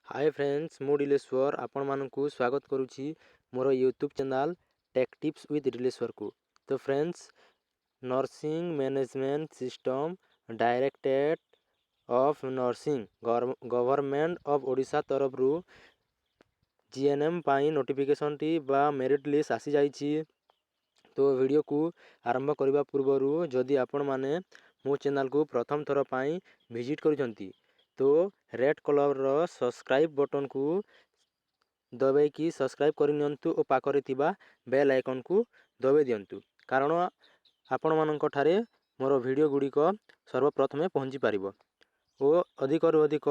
Hi friends मु डिलेश्वर आपण मानकु स्वागत करुछि मोर YouTube channel tech tips with Dileshwar को। तो friends nursing management system directorate of nursing government of Odisha तरफ रु जीएनएम पाई नोटिफिकेशन टी बा मेरिट लिस्ट आसी जाइछि। तो वीडियो को आरंभ करबा पूर्वरु जदि आपण माने मो चैनल को प्रथम थर पाई विजिट करिसंती तो रेड कलर रो सब्सक्राइब बटन को दबाई कि सब्सक्राइब कर नियंतु और पाखरे थिबा बेल आइकन को दबाई दियंतु कारण आपण मानक ठारे मोर वीडियो गुड़िक सर्वप्रथमे पहुँची पारिबो और अधिक रु अधिक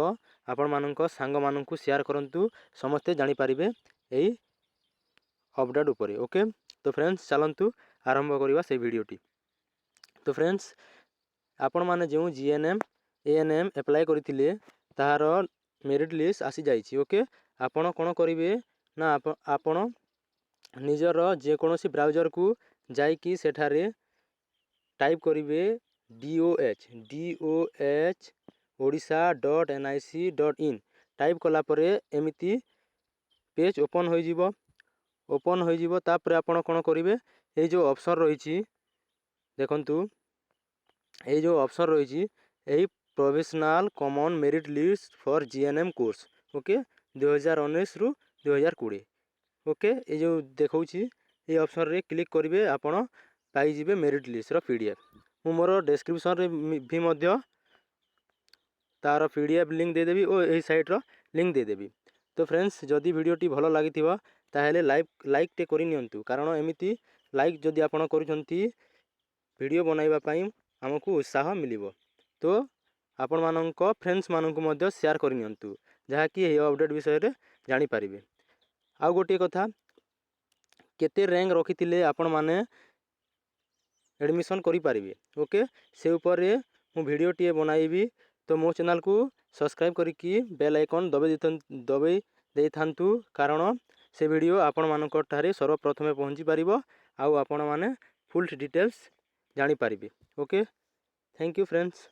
आपण मानक सांग मानकु शेयर करंतु समस्ते जानि पारिबे एई अपडेट उपरे। ओके तो फ्रेंड्स चलंतु आरंभ करबा से वीडियोटी। तो फ्रेंड्स आपण माने जो जीएनएम एएनएम अप्लाई करथिले ताहार मेरिट लिस्ट आसी जाइछि। ओके आपण कोन करिवे ना आपण निजर जे कोनोसी ब्राउजर को जाई कि सेठारे टाइप करिवे doh odisha.nic.in टाइप कला परे एमिति पेज ओपन होई जिवो। तापर आपण कोन करिवे ए जो ऑप्शन रहिछि देखंतु ए जो ऑप्शन रहिछि एही provisional common merit list for GNM course. Okay 2019 रु 2020। ओके ए जो देखौछि ए ऑप्शन रे क्लिक करिवे आपण पाई जिवे मेरिट लिस्ट रो पीडीएफ। मु मोर डिस्क्रिप्शन रे भी मध्य तार पीडीएफ लिंक दे देबी और एही साइट रो लिंक दे देबी। तो फ्रेंड्स जदि वीडियोटी भलो लागिथिबा ताहेले लाइक टे करि नियंतु कारण एमिति लाइक जदि आपण करूछंती वीडियो बनाइबा पई हमकु उत्साह मिलिबो। तो आपण मानक फ्रेंड्स मानकु मध्य शेयर करि नियंतु जहा कि ए अपडेट विषय रे जानि पारिबे। आ गोटे कथा केते रैंक रखिथिले आपण माने एडमिशन करि पारिबे। ओके से ऊपर रे मु वीडियो टी बनाइबी तो मो चैनल को सब्सक्राइब करिकि बेल आइकन दबाई दे थांतु कारण से वीडियो आपण मानक ठारे सर्वप्रथमे पहुँची पारिबो आउ आपण माने फुल डिटेल्स जानि पारिबे। Okay thank you friends.